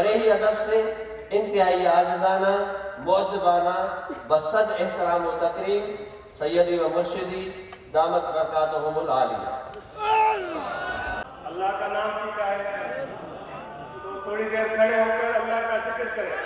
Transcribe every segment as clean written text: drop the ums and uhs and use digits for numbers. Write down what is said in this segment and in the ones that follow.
बड़े ही अदब से, इंतहाई आजिज़ाना, मुअद्दबाना, बसद एहतराम व तकरीम सैयदी व मुर्शिदी दामत बरकातहुमुल आलिया। अल्लाह का नाम सीखा है तो थोड़ी देर खड़े होकर अल्लाह का जिक्र करें।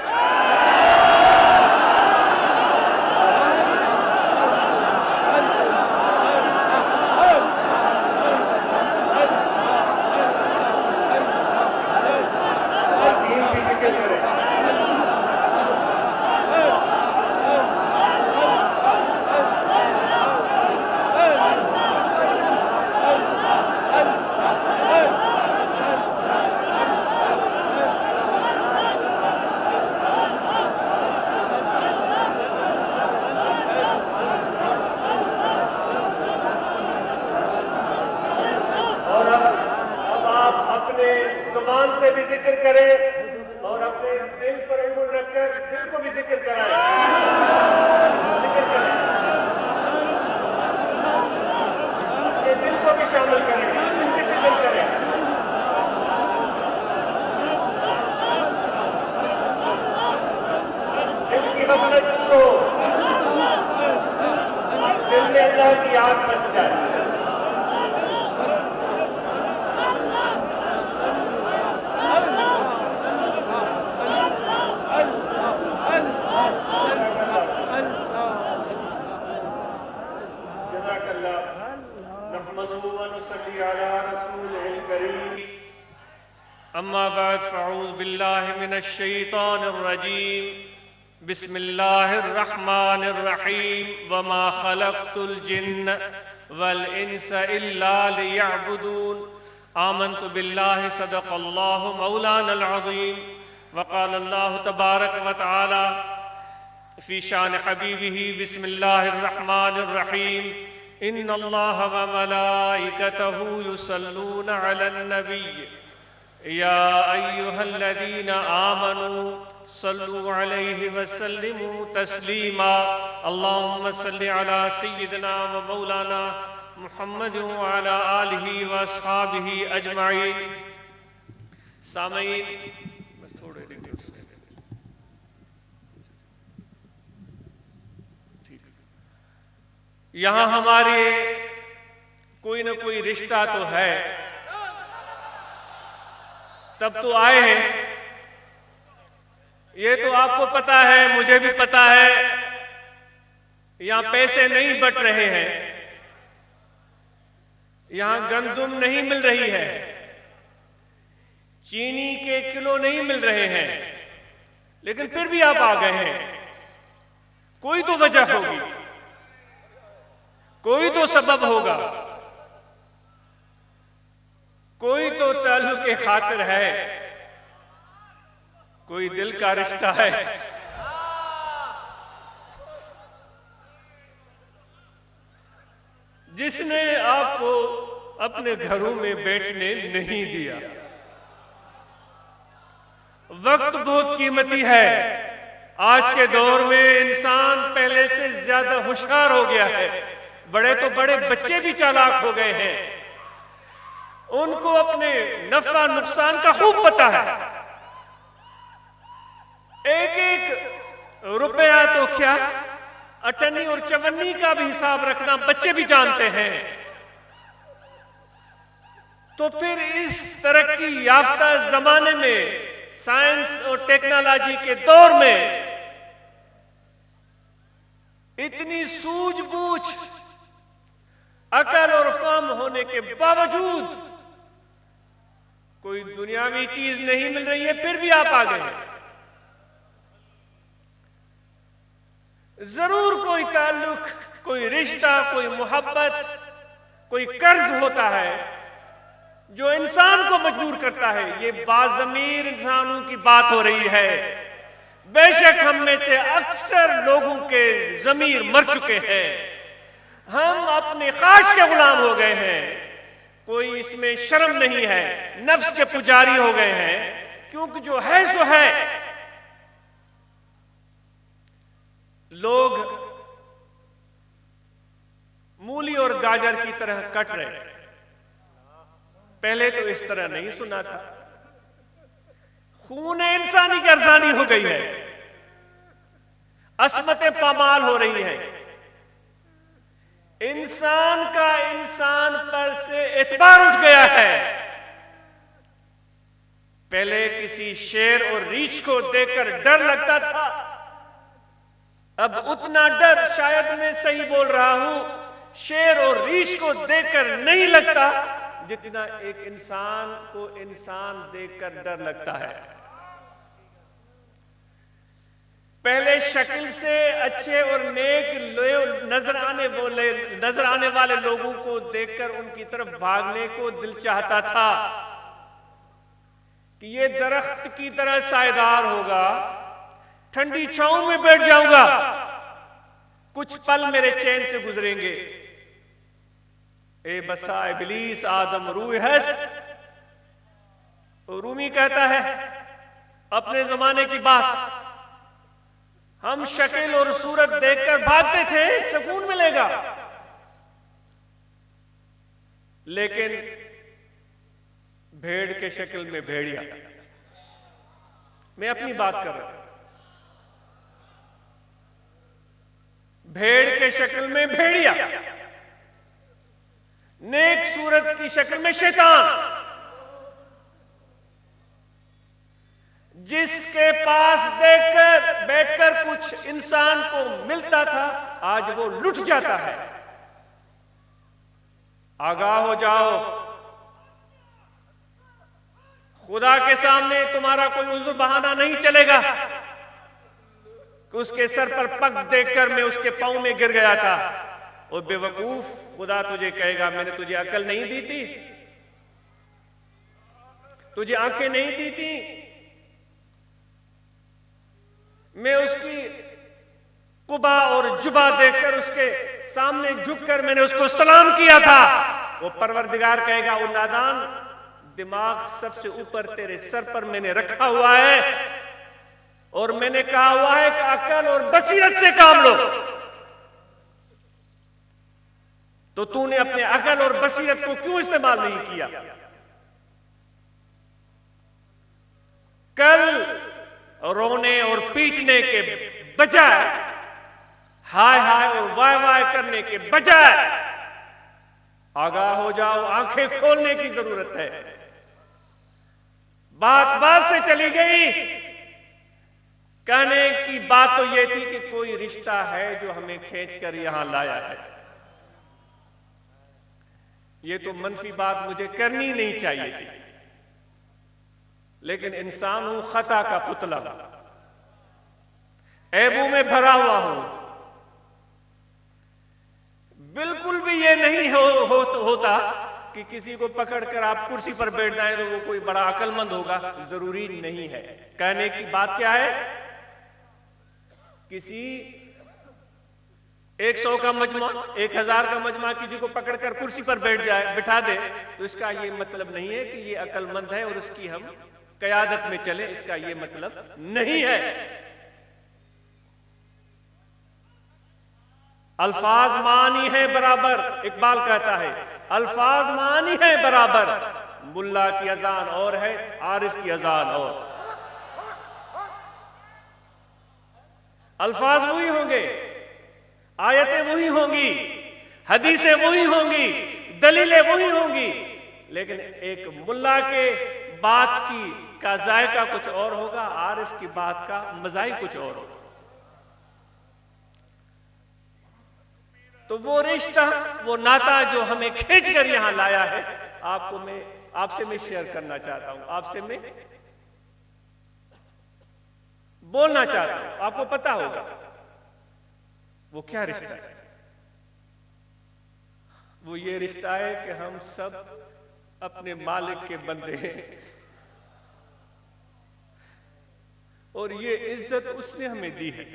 जुबान से भी जिक्र करें और अपने दिल पर उंगली रखकर दिल को भी जिक्र कराएं। जिक्र करें, अपने दिल को भी शामिल करें, दिल भी जिक्र करें। दिल की गफलत दूर हो, दिल में अल्लाह की याद बस जाए। अम्मा बाद फ़अऊज़ु बिल्लाहि मिनश शैतानिर रजीम। बिस्मिल्लाहिर रहमानिर रहीम। वमा खलक़तुल जिन्न वल इंसा इल्ला लियअबुदून। आमन्तु बिल्लाहि सदक़ल्लाहु मौलानल अज़ीम। वक़ाल अल्लाहु तबारक व तआला फ़ी शान हबीबिही बिस्मिल्लाहिर रहमानिर रहीम। इन्नल्लाह व मलाइकतहु युसल्लूना अलन नबिय्य या अय्युहल्लज़ीना आमनू सल्लु अलैहि वसल्लिमू तस्लीमा। अल्लाहुम्मा सल्लि अला सय्यिदिना व मौलाना मुहम्मद व अला आलिहि व अस्हाबिहि अजमईन। सामीन, बस थोड़े यहाँ हमारे कोई न कोई रिश्ता तो है, तब तो आए हैं। ये तो आपको पता है, मुझे भी पता है, यहां पैसे नहीं बट रहे हैं, यहां गंदुम नहीं मिल रही है, चीनी के किलो नहीं मिल रहे हैं, लेकिन फिर भी आप आ गए हैं। कोई तो वजह होगी, कोई तो सबब होगा, कोई तो ताल्लुक के खातिर है, कोई दिल का रिश्ता है। जिसने आपको अपने घरों में बैठने नहीं दिया। वक्त बहुत कीमती है। आज के दौर में इंसान पहले से ज्यादा होशियार हो गया है। बड़े तो बड़े बच्चे भी चालाक हो गए हैं। उनको अपने नफा नुकसान का खूब पता है। एक एक रुपया तो क्या, अटनी और चवन्नी का भी हिसाब रखना बच्चे भी जानते हैं। तो फिर इस तरक्की याफ्ता जमाने में, साइंस और टेक्नोलॉजी के दौर में, इतनी सूझबूझ, अकल और फहम होने के बावजूद कोई दुनियावी चीज नहीं मिल रही है, फिर भी आप आ गए। जरूर कोई ताल्लुक, कोई रिश्ता, कोई मोहब्बत, कोई कर्ज होता है जो इंसान को मजबूर करता है। ये बाज़मीर इंसानों की बात हो रही है। बेशक हम में से अक्सर लोगों के ज़मीर मर चुके हैं। हम अपने ख्वाहिश के गुलाम हो गए हैं। कोई इसमें शर्म नहीं है, नफ्स के पुजारी हो गए हैं, क्योंकि जो है सो है। लोग मूली और गाजर की तरह कट रहे हैं। पहले तो इस तरह नहीं सुना था। खून इंसानी की अर्जानी हो गई है, असमतें पामाल हो रही हैं, इंसान का इंसान पर से एतबार उठ गया है। पहले किसी शेर और रीछ को देखकर डर लगता था, अब उतना डर, शायद मैं सही बोल रहा हूं, शेर और रीछ को देखकर नहीं लगता जितना एक इंसान को इंसान देखकर डर लगता है। पहले शक्ल से अच्छे और नेक नजर आने वाले लोगों को देखकर उनकी तरफ भागने को दिल चाहता था कि ये दरख्त की तरह सायेदार होगा, ठंडी छांव में बैठ जाऊंगा, कुछ पल मेरे चैन से गुजरेंगे। ए बसा इब्लीस आदम रूह हस्त। रूमी कहता है अपने जमाने की बात, हम शक्ल और सूरत देखकर भागते थे, सुकून मिलेगा, लेकिन भेड़ के शक्ल में भेड़िया। मैं अपनी बात कर रहा हूं, भेड़ के शक्ल में भेड़िया, नेक सूरत की शक्ल में शैतान। जिसके पास देखकर बैठकर कुछ इंसान को मिलता था, आज वो लुट जाता है। आगाह हो जाओ, खुदा के सामने तुम्हारा कोई उज़्र बहाना नहीं चलेगा कि उसके सर पर पग देखकर मैं उसके पांव में गिर गया था। और बेवकूफ, खुदा तुझे कहेगा मैंने तुझे अकल नहीं दी थी, तुझे आंखें नहीं दी थी, मैं उसकी कुबा और जुबा देखकर उसके सामने झुककर मैंने उसको सलाम किया था। वो परवरदिगार कहेगा, वो नादान, दिमाग सबसे ऊपर तेरे सर पर मैंने रखा हुआ है और मैंने कहा हुआ है कि अकल और बसीरत से काम लो, तो तूने अपने अकल और बसीरत को क्यों इस्तेमाल नहीं किया? कल रोने और पीटने के बजाय, हाय हाय और वाय वाय करने के बजाय आगाह हो जाओ, आंखें खोलने की जरूरत है। बात बात से चली गई। कहने की बात तो यह थी कि कोई रिश्ता है जो हमें खींचकर यहां लाया है। यह तो मनफी बात मुझे करनी नहीं चाहिए थी, लेकिन इंसान हूं, खता का पुतला, ऐबों में भरा हुआ हूं। बिल्कुल भी ये नहीं होता कि किसी को पकड़कर आप कुर्सी पर बैठ जाएं तो वो कोई बड़ा अक्लमंद होगा, जरूरी नहीं है। कहने की बात क्या है, किसी 100 का मजमा, 1000 का मजमा किसी को पकड़कर कुर्सी पर बिठा दे तो इसका ये मतलब नहीं है कि ये अक्लमंद है और उसकी हम क़यादत में चले, इसका ये मतलब नहीं है। अल्फाज मानी है बराबर, इकबाल कहता है अल्फाज मानी है बराबर, मुल्ला की अजान और है, आरिफ की अजान और। अल्फाज वही होंगे, आयतें वही होंगी, हदीसें वही होंगी, दलीलें वही होंगी, लेकिन एक मुल्ला के बात का जायका कुछ और होगा, आरिफ की बात का मजाई कुछ और होगा। तो वो रिश्ता, वो नाता जो हमें खींच कर यहां लाया है, आपसे मैं शेयर करना चाहता हूं, आपसे मैं बोलना चाहता हूं। आपको पता होगा वो क्या रिश्ता है। वो ये रिश्ता है कि हम सब अपने मालिक के बंदे हैं और ये इज्जत उसने हमें दी है।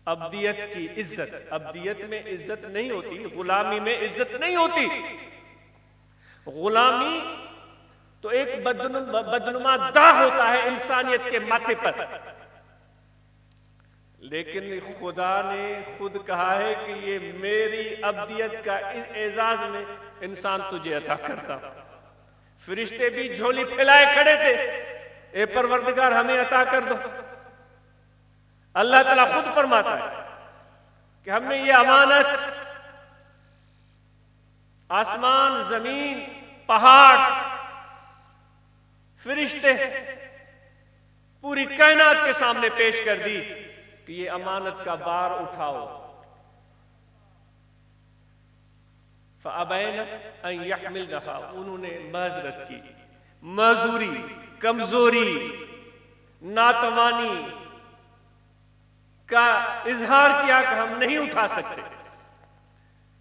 अब्दियत की इज्जत, अब्दियत में इज्जत नहीं होती, गुलामी में इज्जत नहीं होती। गुलामी तो एक बदनुमा दाग होता है इंसानियत के माथे पर, लेकिन खुदा ने खुद कहा है कि ये मेरी अब्दियत का एजाज में इंसान तुझे अता करता। फरिश्ते भी झोली फैलाए खड़े थे, ए परवरदिगार हमें अता कर दो। अल्लाह ताला खुद फरमाता है कि हमने ये अमानत आसमान, जमीन, पहाड़, फरिश्ते, पूरी कायनात के सामने पेश कर दी कि ये अमानत का बार उठाओ। फ़अबैन अन यहमिलनहा, उन्होंने मज़रत की, मजदूरी, कमजोरी, नातवानी का इजहार किया कि हम नहीं उठा सकते।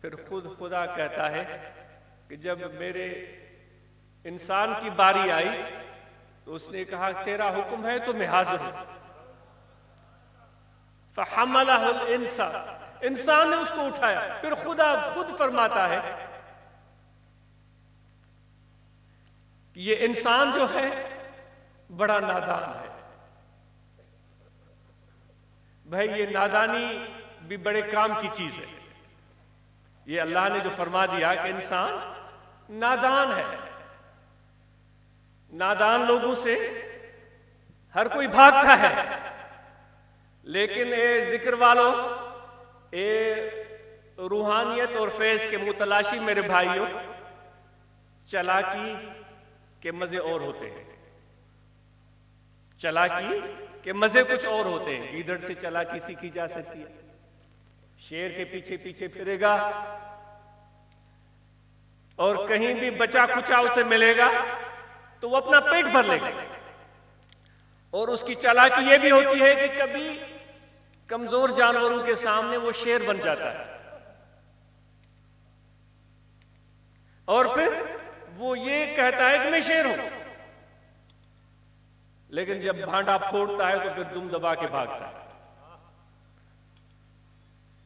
फिर खुद खुदा कहता है कि जब मेरे इंसान की बारी आई तो उसने कहा तेरा हुक्म है तो मैं हाजिर हूं। फहमलहुल इंसान, इंसान ने उसको उठाया। फिर खुदा खुद फरमाता है कि ये इंसान जो है बड़ा नादान है। भाई ये नादानी भी बड़े काम की चीज है। ये अल्लाह ने जो फरमा दिया कि इंसान नादान है। नादान लोगों से हर कोई भागता है, लेकिन ए जिक्र वालों, ए रूहानियत और फैज के मुतलाशी मेरे भाइयों, चालाकी के मजे और होते हैं। चालाकी के मजे कुछ और होते हैं। गीदड़ से चालाकी सीखी जा सकती है। शेर के पीछे पीछे फिरेगा और कहीं भी बचा कुचा उसे मिलेगा तो वो अपना पेट भर लेगा। और उसकी चालाकी ये भी होती है कि कभी कमजोर जानवरों के सामने वो शेर बन जाता है और फिर वो ये कहता है कि मैं शेर हूं, लेकिन जब भांडा फोड़ता है तो फिर दुम दबा के भागता है।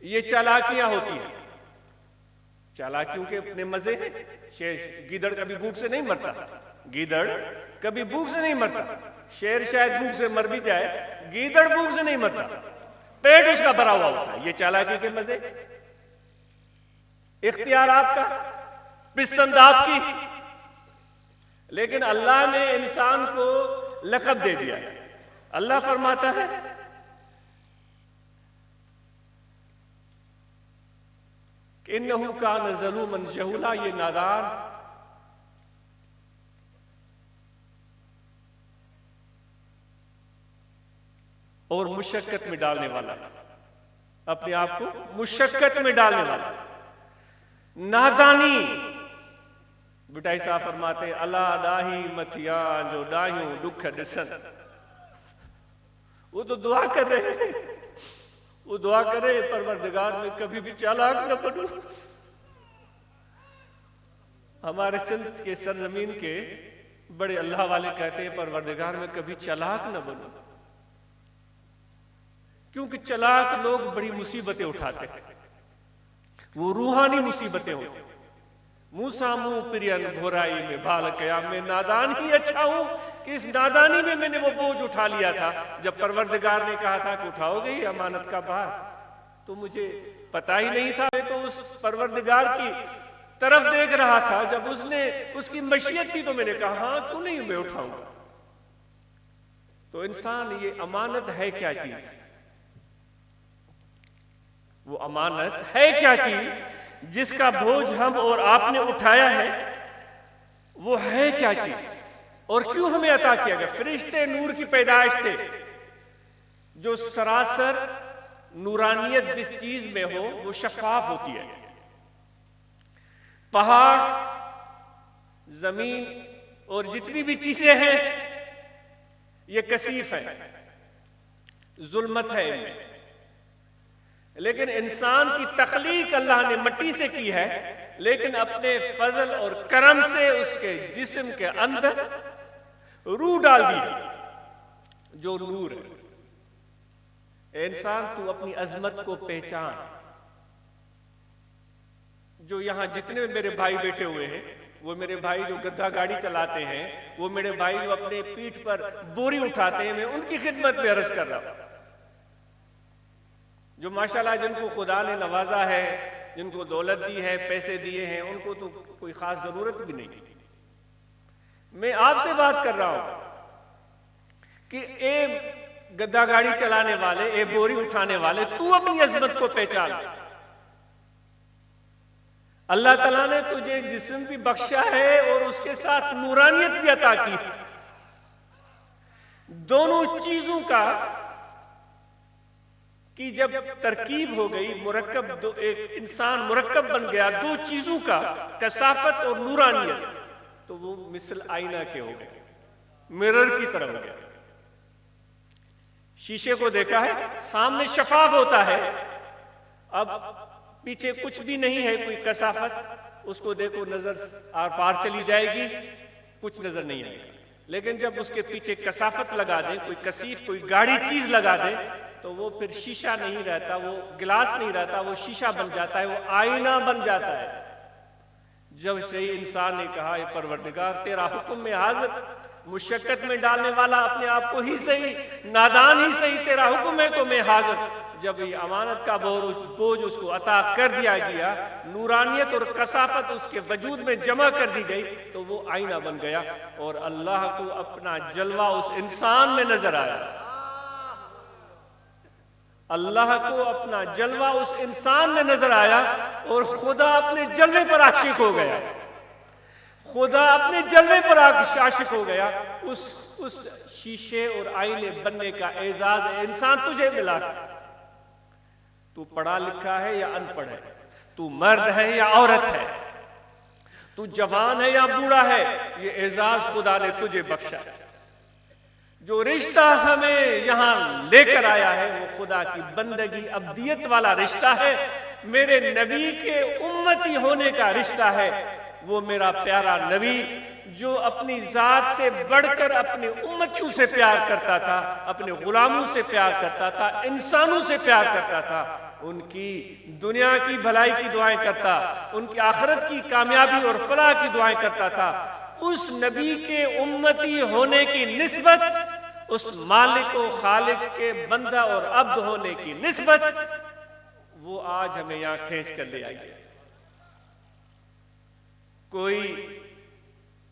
ये चालाकियां होती हैं। चालाकियों के अपने मजे हैं। शेर, गीदड़ कभी भूख से नहीं मरता। गीदड़ कभी भूख से नहीं मरता। शेर शायद भूख से मर भी जाए, गीदड़ भूख से नहीं मरता, पेट उसका भरा हुआ होता है। ये चालाकी के मजे। इख्तियार आपका, पिसंद आपकी, लेकिन अल्लाह ने इंसान को लक़ब दे दिया। अल्लाह फरमाता है कि इन्नहु कान ज़लूमन जहूला, ये नादान और मुशक्कत में डालने वाला, अपने आप को मुशक्कत में डालने वाला। नादानी, बिटाई साहब फरमाते अल्लाह डाही मथिया जो डाहियों दुख दिसन। वो तो दुआ कर रहे हैं, वो दुआ करे परवरदिगार में कभी भी चालाक न बनूं। हमारे सिंध के सरजमीन के बड़े अल्लाह वाले कहते हैं परवरदिगार में कभी चालाक न बनूं, क्योंकि चालाक लोग बड़ी मुसीबतें उठाते हैं। वो रूहानी मुसीबतें होती। मूसा मुंह पिरियन भोराई में बाल कया, मैं नादान ही अच्छा हूं कि इस नादानी में मैंने वो बोझ उठा लिया था। जब परवरदिगार ने कहा था कि उठाओगे ही अमानत का भार, तो मुझे पता ही नहीं था। मैं तो उस परवरदिगार की तरफ देख रहा था। जब उसने उसकी मशीयत थी तो मैंने कहा हाँ क्यों नहीं, मैं उठाऊंगा। तो इंसान, ये अमानत है क्या चीज? वो अमानत है क्या चीज जिसका बोझ हम और आपने उठाया है? वो है क्या चीज और क्यों हमें अता किया गया? फरिश्ते नूर की पैदाइश थे, जो सरासर नूरानियत जिस चीज में हो वो शफाफ होती है। पहाड़, जमीन और जितनी भी चीजें हैं ये कसीफ है, जुल्मत है इनमें। लेकिन इंसान की तख्लीक अल्लाह ने मिट्टी से की है, लेकिन अपने फजल और करम से उसके जिस्म के अंदर रूह डाल दी जो नूर है। इंसान तू अपनी अजमत को पहचान। जो यहां जितने मेरे भाई बैठे हुए हैं, वो मेरे भाई जो गद्दा गाड़ी चलाते हैं, वो मेरे भाई जो अपने पीठ पर बोरी उठाते हैं, मैं उनकी खिदमत में अर्ज कर रहा हूं। जो माशाल्लाह जिनको खुदा ने नवाजा है, जिनको दौलत दी है, पैसे दिए हैं, उनको तो कोई खास जरूरत भी नहीं। मैं आपसे बात कर रहा हूं कि ए गद्दा गाड़ी चलाने वाले, ए बोरी उठाने वाले, तू अपनी अजमत को पहचान। अल्लाह ताला ने तुझे जिस्म भी बख्शा है और उसके साथ नूरानियत भी अता की। दोनों चीजों का कि जब तरकीब हो गई, मुरक्कब, एक इंसान मुरक्कब बन गया दो चीजों का, कसाफत और नूरानियत, तो वो मिसल आईना के हो गए, मिरर की तरह हो गया। शीशे को देखा है, सामने शफाफ होता है, अब पीछे कुछ भी नहीं है, कोई कसाफत, उसको देखो नजर आर पार चली जाएगी, कुछ नजर नहीं आएगा। लेकिन जब उसके पीछे कसाफत लगा दे, कोई कसीफ, कोई गाढ़ी चीज लगा दे, तो वो फिर शीशा नहीं रहता, वो गिलास नहीं रहता, वो शीशा बन जाता है, वो आईना बन जाता है। जब से ही इंसान ने कहा, ये परवरदिगार तेरा हुक्म में हाजिर, मुशक्कत में डालने वाला अपने आप को ही सही, नादान ही सही, तेरा हुक्म है तो मैं हाजिर। जब ये अमानत का बोझ उसको अता कर दिया गया, नूरानियत और कसाफत उसके वजूद में जमा कर दी गई, तो वो आईना बन गया और अल्लाह को अपना जलवा उस इंसान में नजर आया। अल्लाह को अपना जलवा उस इंसान में नजर आया और खुदा अपने जलवे पर आशिक हो गया। खुदा अपने जलवे पर आशिक हो गया। उस शीशे और आईने बनने का एजाज इंसान तुझे मिला। तू पढ़ा लिखा है या अनपढ़ है, तू मर्द है या औरत है, तू जवान है या बूढ़ा है, ये एजाज खुदा ने तुझे बख्शा है। जो रिश्ता हमें यहां लेकर आया है वो खुदा की बंदगी, अब्दियत वाला रिश्ता है, मेरे नबी के उम्मती होने का रिश्ता है। वो मेरा प्यारा नबी जो अपनी जात से बढ़कर अपने उम्मतियों से प्यार करता था, अपने गुलामों से प्यार करता था, इंसानों से प्यार करता था, उनकी दुनिया की भलाई की दुआएं करता, उनकी आखिरत की कामयाबी और फलाह की दुआएं करता था। उस नबी के उम्मती होने की निस्बत, उस मालिक व खालिक के बंदा और अब्द होने की निस्बत, वो आज हमें यहां खींच कर ले आई है। कोई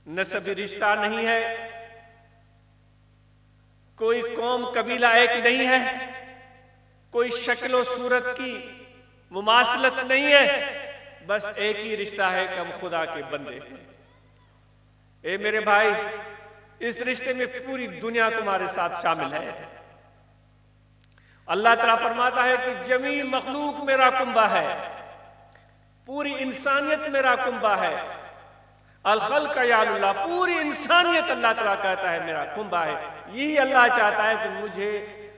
नस्बी रिश्ता नहीं है, कोई कौम कबीला एक नहीं है, कोई शक्ल सूरत की मुमासलत नहीं है, बस एक ही रिश्ता है कि हम खुदा के बंदे हैं। ए मेरे भाई, इस रिश्ते में पूरी दुनिया तुम्हारे साथ शामिल है। अल्लाह तआला फरमाता है कि जमी मखलूक मेरा कुंबा है, पूरी इंसानियत मेरा कुंबा है। अल खल्क या अल्लाह, पूरी इंसानियत अल्लाह तआला कहता है मेरा कुंबा है। यही अल्लाह चाहता है कि मुझे,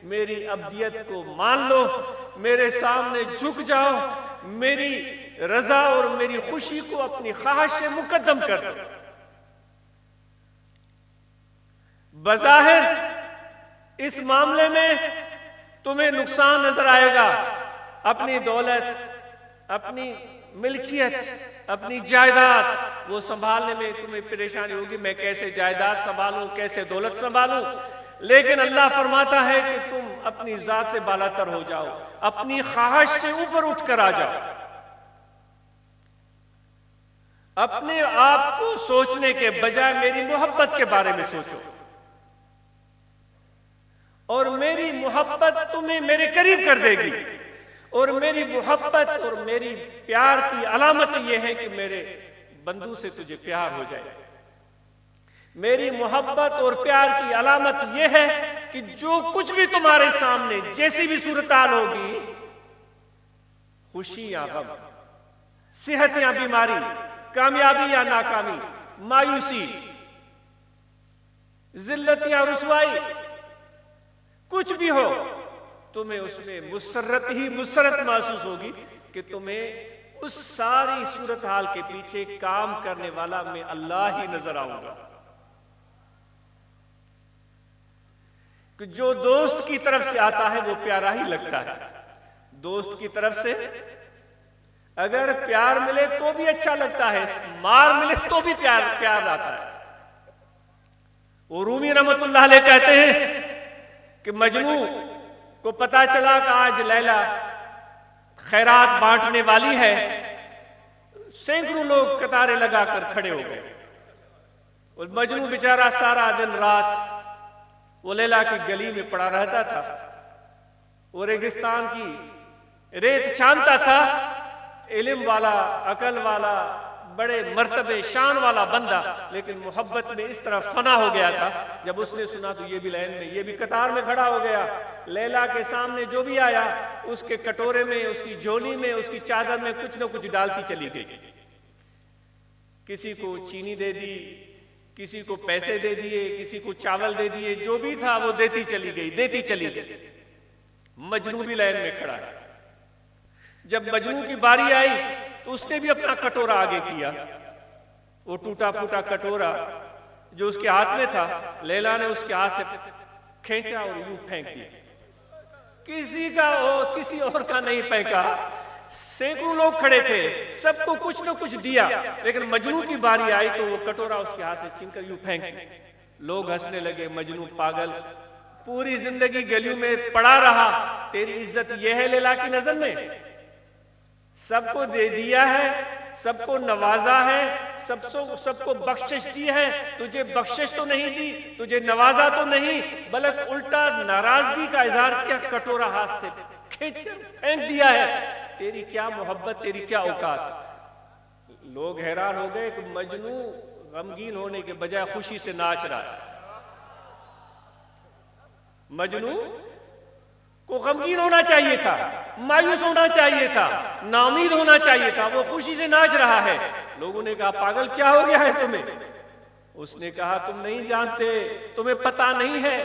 मेरी अब्दियत को मान लो, मेरे सामने झुक जाओ, मेरी रजा और मेरी खुशी को अपनी ख्वाहिश से मुकद्दम कर दो। बज़ाहिर इस मामले में तुम्हें नुकसान नजर आएगा, अपनी दौलत, अपनी मिल्कियत, अपनी जायदाद, वो संभालने में तुम्हें परेशानी होगी, मैं कैसे जायदाद संभालूं, कैसे दौलत संभालूं। लेकिन अल्लाह फरमाता है कि तुम अपनी जात से बालातर हो जाओ, अपनी ख्वाहिश से ऊपर उठकर आ जाओ। अपने आप को सोचने के बजाय मेरी मोहब्बत के बारे में सोचो, और मेरी मोहब्बत तुम्हें मेरे करीब कर देगी। और मेरी मोहब्बत और मेरी प्यार की अलामत यह है कि मेरे बंदू से तुझे प्यार हो जाए। मेरी मोहब्बत और प्यार की अलामत यह है कि जो कुछ भी तुम्हारे सामने, जैसी भी सूरत-हाल होगी, खुशी या गम, सेहत या बीमारी, कामयाबी या नाकामी, मायूसी, जिल्लत या रुसवाई, कुछ भी हो, तुम्हें उसमें मुसर्रत ही मुसर्रत महसूस होगी कि तुम्हें उस सारी सूरत हाल के पीछे काम करने वाला मैं अल्लाह ही नजर आऊंगा। कि जो दोस्त की तरफ से आता है वो प्यारा ही लगता है। दोस्त की तरफ से अगर प्यार मिले तो भी अच्छा लगता है, मार मिले तो भी प्यार आता है। वो रूमी रहमतुल्लाह अलैह कहते हैं कि मजनू को पता चला कि आज लैला खैरात बांटने वाली है, सैकड़ों लोग कतारें लगाकर खड़े हो गए। और मजनू बेचारा सारा दिन रात वो लैला की गली में पड़ा रहता था। वो रेगिस्तान की रेत छानता था। इल्म वाला, अकल वाला, बड़े मर्तबे शान वाला बंदा, लेकिन मोहब्बत में इस तरह फना हो गया था। जब उसने सुना तो ये भी लाइन में, ये भी कतार में खड़ा हो गया। लैला के सामने जो भी आया उसके कटोरे में, उसकी झोली में, उसकी चादर में कुछ ना कुछ डालती चली गई। किसी को चीनी दे दी, किसी को पैसे दे दिए, किसी को चावल दे दिए, जो भी था वो देती चली गई, देती चली गई। मजनू भी लाइन में खड़ा है। जब मजनू की बारी आई तो उसने भी अपना कटोरा आगे किया। वो टूटा फूटा कटोरा जो उसके हाथ में था, लैला ने उसके हाथ से खींचा और यूं फेंक दिया। किसी और का नहीं फेंका। सैकड़ों लोग खड़े थे, सबको कुछ न कुछ दिया, लेकिन मजनू की बारी आई तो वो कटोरा उसके हाथ से छीनकर यूं फेंक दिया। लोग हंसने लगे, मजनू पागल, पूरी जिंदगी गलियों में पड़ा रहा, तेरी इज्जत यह है लैला की नजर में? सबको दे दिया है, सबको नवाजा है, सबको बख्शिश दी है, तुझे बख्शिश तो नहीं दी, तुझे नवाजा तो नहीं, बल्कि उल्टा नाराजगी का इजहार किया, कटोरा हाथ से खींच कर फेंक दिया है। तेरी क्या मोहब्बत, तेरी क्या औकात। लोग हैरान हो गए कि मजनू गमगीन होने के बजाय खुशी से नाच रहा है। मजनू को गमगीन होना चाहिए था, मायूस होना चाहिए था, नाउमीद होना चाहिए था, वो खुशी से नाच रहा है। लोगों ने कहा पागल क्या हो गया है तुम्हें? उसने कहा तुम नहीं जानते, तुम्हें पता नहीं है,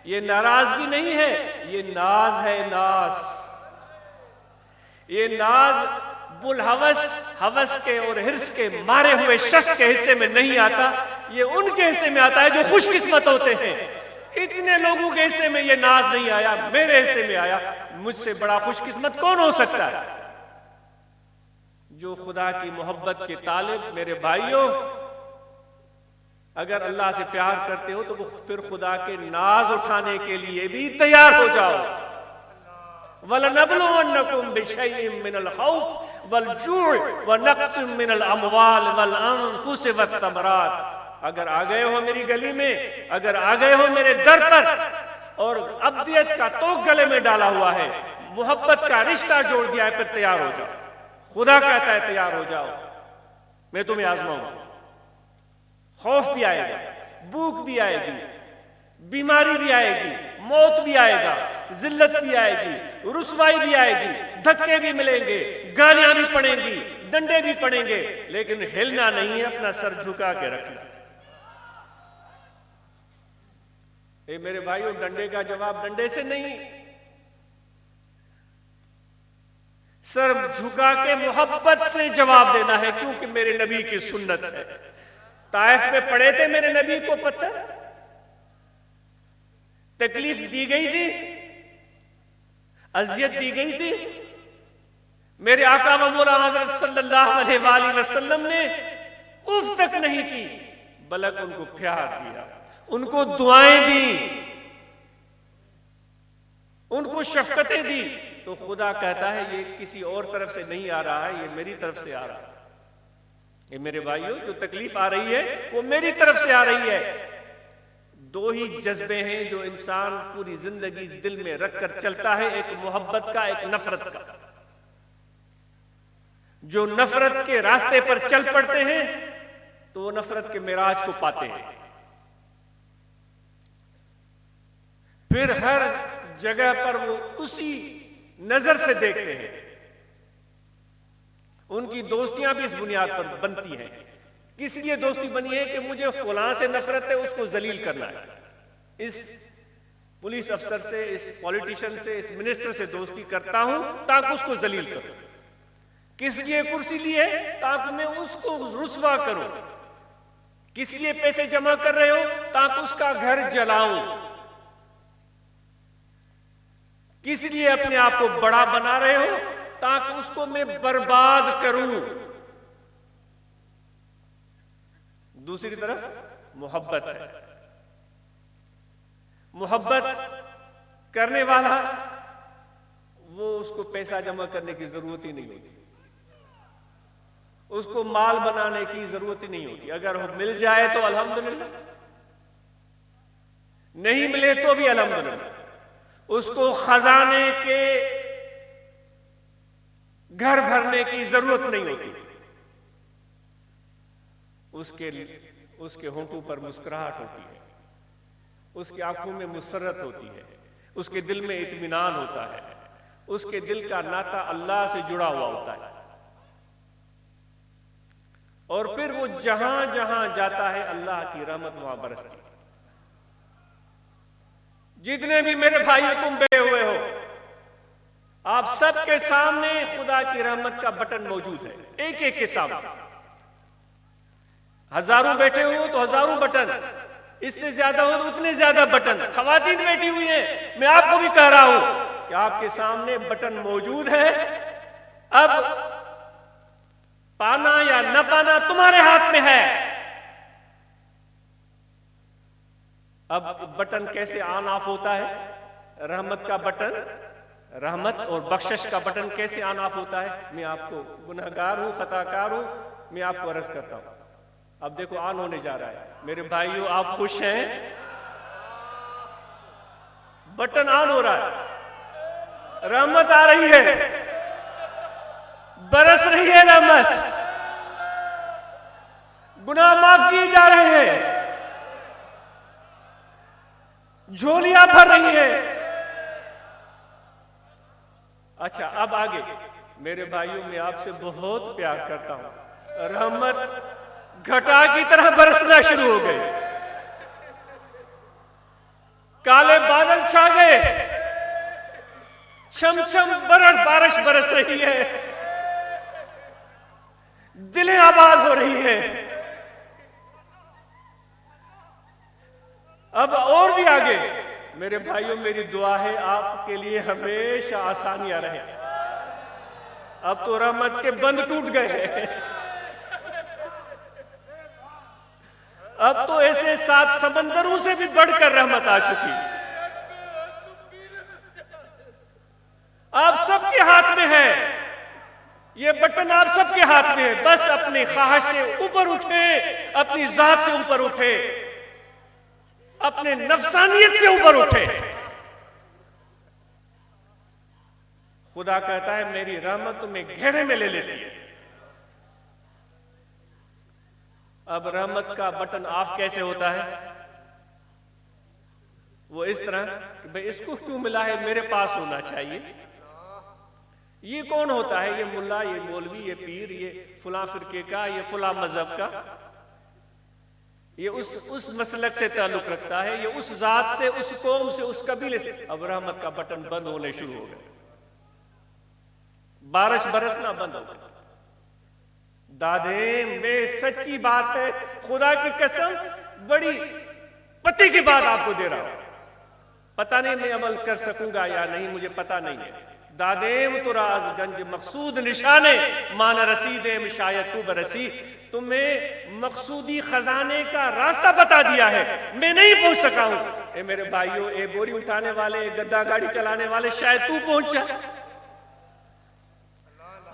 ये नाराजगी नहीं है, ये नाज है, नाज। ये नाज बुलहवस, हवस के और हिर्स के मारे हुए शख्स के हिस्से में नहीं आता, ये उनके हिस्से में आता है जो खुशकिस्मत होते हैं। इतने लोगों के हिस्से में ये नाज नहीं आया, मेरे हिस्से में आया। मुझसे बड़ा खुशकिस्मत कौन हो सकता है? जो खुदा की मोहब्बत के तालिब मेरे भाइयों, अगर अल्लाह से प्यार करते हो तो वो फिर खुदा के नाज उठाने के लिए भी तैयार हो जाओ। वलनबलुवन्नकुम बिशैइन मिनल खौफ वल जूअ व नक्सिम मिनल अमवाल वल अनफुस वत्तमरात। अगर आ गए हो मेरी गली में, अगर आ गए हो मेरे दर पर और अब्दियत का तोक गले में डाला हुआ है, मोहब्बत का रिश्ता जोड़ दिया है, फिर तैयार हो जाओ। खुदा कहता है तैयार हो जाओ, मैं तुम्हें आजमाऊंगा। खौफ भी आएगा, भूख भी आएगी, बीमारी भी आएगी, मौत भी आएगा, जिल्लत भी आएगी, रुसवाई भी आएगी, धक्के भी मिलेंगे, गालियां भी पड़ेंगी, डंडे भी पड़ेंगे, लेकिन हिलना नहीं है, अपना सर झुका के रखना। ए मेरे भाइयों, डंडे का जवाब डंडे से नहीं, सर झुका के मोहब्बत से जवाब देना है, क्योंकि मेरे नबी की सुन्नत है। ताइफ में पड़े थे मेरे नबी को पत्थर, तकलीफ दी गई थी, अजियत दी गई थी। मेरे आका व मौला हजरत सल्लल्लाहु अलैहि वसल्लम ने उफ तक नहीं की, बल्कि उनको प्यार दिया, उनको दुआएं दी, उनको शफकतें दी। तो खुदा कहता है ये किसी और तरफ से नहीं आ रहा है, ये मेरी तरफ से आ रहा है। ये मेरे भाइयों, जो तकलीफ आ रही है वो मेरी तरफ से आ रही है। दो ही जज्बे हैं जो इंसान पूरी जिंदगी दिल में रखकर चलता है, एक मोहब्बत का, एक नफरत का। जो नफरत के रास्ते पर चल पड़ते हैं तो वो नफरत के मिराज को पाते हैं, फिर हर जगह पर वो उसी नजर से देखते हैं। उनकी दोस्तियां भी इस बुनियाद पर बनती हैं। किस लिए दोस्ती बनी है कि मुझे फलां से नफरत है, उसको जलील करना है। इस पुलिस अफसर से, इस पॉलिटिशियन से, इस मिनिस्टर से दोस्ती करता हूं ताकि उसको जलील करूं। किस लिए कुर्सी ली है? ताकि मैं उसको रुसवा करूं। किस लिए पैसे जमा कर रहे हो? ताकि उसका घर जलाऊं। किस लिए अपने आप को बड़ा बना रहे हो? ताकि उसको मैं बर्बाद करूं। दूसरी तरफ मोहब्बत है। मोहब्बत करने वाला वो उसको पैसा जमा करने की जरूरत ही नहीं होती। उसको माल बनाने की जरूरत ही नहीं होती। अगर वो मिल जाए तो अल्हम्दुलिल्लाह, नहीं मिले तो भी अल्हम्दुलिल्लाह। उसको खजाने के घर भरने की जरूरत नहीं होती। उसके होंठों पर मुस्कुराहट होती है, उसकी आंखों में मुसर्रत होती है, उसके दिल में इत्मीनान होता है, उसके दिल का नाता अल्लाह से जुड़ा हुआ होता है। और फिर वो जहां जहां जाता है अल्लाह की रहमत वहां बरसती है। जितने भी मेरे भाई तुम बैठे हुए हो, आप सबके सामने खुदा की रहमत का बटन मौजूद है, एक एक के सामने। हजारों बैठे हो तो हजारों बटन, इससे ज्यादा हो तो उतने ज्यादा बटन। खवातीन बैठी हुई हैं, मैं आपको भी कह रहा हूं कि आपके सामने बटन मौजूद है। अब पाना या न पाना तुम्हारे हाथ में है। अब बटन कैसे ऑन ऑफ होता है? रहमत का बटन, रहमत और बख्शिश का बटन कैसे ऑन ऑफ होता है? मैं आपको, गुनहगार हूं, खताकार हूं, मैं आपको अर्ज करता हूं। अब देखो ऑन होने जा रहा है। मेरे भाइयों, आप खुश हैं? बटन ऑन हो रहा है, रहमत आ रही है, बरस रही है रहमत, गुनाह माफ किए जा रहे हैं, झोलियां भर रही है। अच्छा, अब आगे मेरे भाइयों, मैं आपसे बहुत प्यार करता हूं। रहमत घटा की तरह बरसना शुरू हो गई, काले बादल छा गए, छमछम बारिश बरस रही है, दिलें आबाद हो रही है। अब और भी आगे मेरे भाइयों, मेरी दुआ है आपके लिए हमेशा आसानियां रहे। अब तो रहमत के बंद टूट गए, अब तो ऐसे 7 समंदरों से भी बढ़कर रहमत आ चुकी। आप सबके हाथ में है ये बटन, आप सबके हाथ में है। बस अपनी ख्वाहिश से ऊपर उठे, अपनी जात से ऊपर उठे, अपने नफ्सानियत से ऊपर उठे। खुदा कहता है मेरी रहमत तुम्हें घेरे में ले लेती है। अब रहमत का बटन ऑफ कैसे होता है? वो इस तरह कि भाई इसको क्यों मिला है, मेरे पास होना चाहिए। ये कौन होता है? ये मुल्ला, ये मौलवी, ये पीर, ये फुला फिरके का, ये फुला मजहब का, ये उस मसलक से ताल्लुक रखता है, ये उस जात से, उस कौम से, उस कबीले से। अब रहमत का बटन बंद होने शुरू हो गया, बारिश बरसना बंद हो गया। दादे में सच्ची बात है, खुदा की कसम, बड़ी पते की बात आपको दे रहा हूं। पता नहीं मैं अमल कर सकूंगा या नहीं, मुझे पता नहीं है। दादेम तुराजगंज मकसूद निशाने मान रसीदेम शायद तू बरसी। तुम्हें मकसूदी खजाने का रास्ता बता दिया है, मैं नहीं पहुंच सका हूं। ए मेरे भाइयों, ए बोरी उठाने वाले, ए गद्दा गाड़ी चलाने वाले, शायद तू पहुंचा।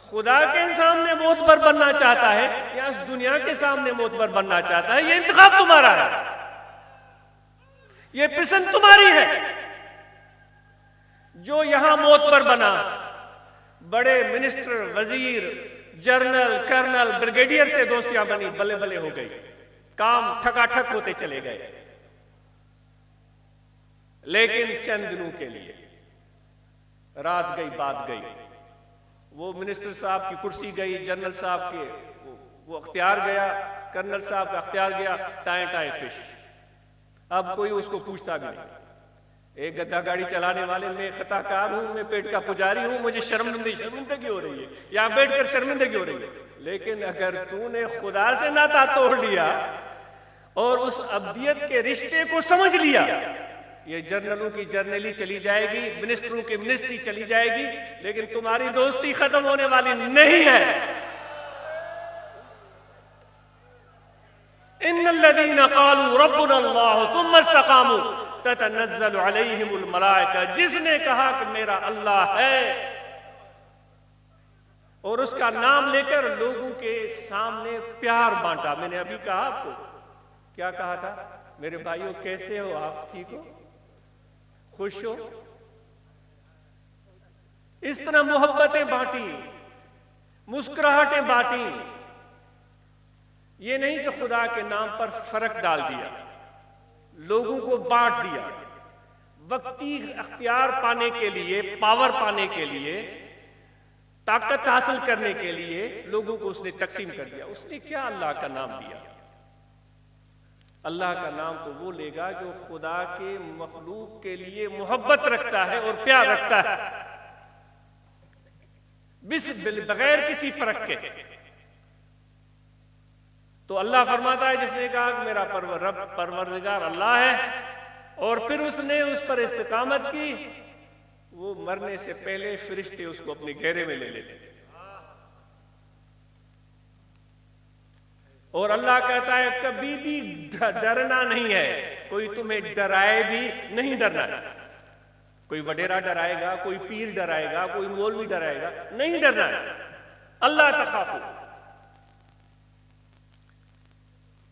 खुदा के सामने मोतबर बनना चाहता है या इस दुनिया के सामने मोतबर बनना चाहता है? ये इंतखाब तुम्हारा है, ये पसंद तुम्हारी है। जो यहां मोतबर बना, बड़े मिनिस्टर, वजीर, जनरल, कर्नल, ब्रिगेडियर से दोस्तियां बनी, बल्ले बल्ले हो गई, काम ठकाठक होते चले गए। लेकिन चंद दिनों के लिए, रात गई बात गई, वो मिनिस्टर साहब की कुर्सी गई, जनरल साहब के वो अख्तियार गया, कर्नल साहब का अख्तियार गया, टाए टाए फिश। अब कोई उसको पूछता भी नहीं। एक गद्दा गाड़ी चलाने वाले, मैं खताकार हूं, मैं पेट का पुजारी हूं, मुझे शर्मिंदगी हो रही है, यहां बैठकर शर्मिंदगी हो रही है। लेकिन अगर तूने खुदा से नाता तोड़ लिया और उस अब्दियत के रिश्ते को समझ लिया, ये जर्नलों की जर्नली चली जाएगी, मिनिस्टरों की मिनिस्ट्री चली जाएगी, लेकिन तुम्हारी दोस्ती खत्म होने वाली नहीं है। इन्नल्लज़ीना क़ालू रब्बुना अल्लाह सुम्मा इस्तक़ामू ततनज़्ज़लु अलैहिमुल मलाइका, जिसने कहा कि मेरा अल्लाह है, और उसका नाम लेकर लोगों के सामने प्यार बांटा। मैंने अभी कहा आपको, क्या कहा था? मेरे भाइयों कैसे हो आप? ठीक हो? खुश हो? इस तरह मोहब्बतें बांटी, मुस्कुराहटें बांटी। ये नहीं कि खुदा के नाम पर फर्क डाल दिया, लोगों को बांट दिया। वक्ती अख्तियार पाने के लिए, पावर पाने के लिए, ताकत हासिल करने के लिए लोगों को उसने तकसीम कर दिया। उसने क्या अल्लाह का नाम लिया? अल्लाह का नाम तो वो लेगा जो खुदा के मखलूक के लिए मोहब्बत रखता है और प्यार रखता है, बगैर किसी फर्क के। तो अल्लाह फरमाता है, जिसने कहा कि मेरा परवरदिगार अल्लाह है, और फिर उसने उस पर इस्तिकामत की, वो मरने से पहले फरिश्ते उसको अपने घेरे में ले लेते। और अल्लाह कहता है कभी भी डरना नहीं है, कोई तुम्हें डराए भी नहीं डरना। कोई वडेरा डराएगा, कोई पीर डराएगा, कोई मौलवी डराएगा, नहीं डरना है। अल्लाह तखाफू,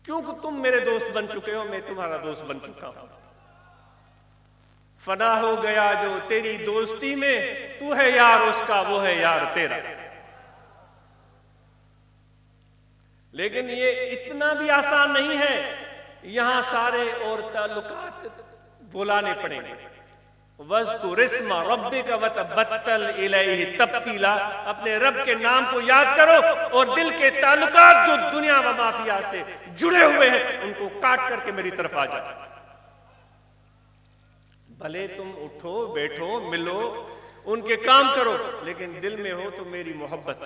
क्योंकि तुम मेरे दोस्त बन चुके हो, मैं तुम्हारा दोस्त बन चुका हूं। फना हो गया जो तेरी दोस्ती में, तू है यार उसका, वो है यार तेरा। लेकिन ये इतना भी आसान नहीं है, यहां सारे और ताल्लुकात बुलाने पड़ेंगे। वज़्कुर इस्मा रब्बिका वतबत्तल इलैहि तब्तीला, अपने रब के नाम को याद करो और दिल के ताल्लुकात जो दुनिया व माफिया से जुड़े हुए हैं उनको काट करके मेरी तरफ आ जाओ। भले तुम उठो, बैठो, मिलो, उनके काम करो, लेकिन दिल में हो तो मेरी मोहब्बत।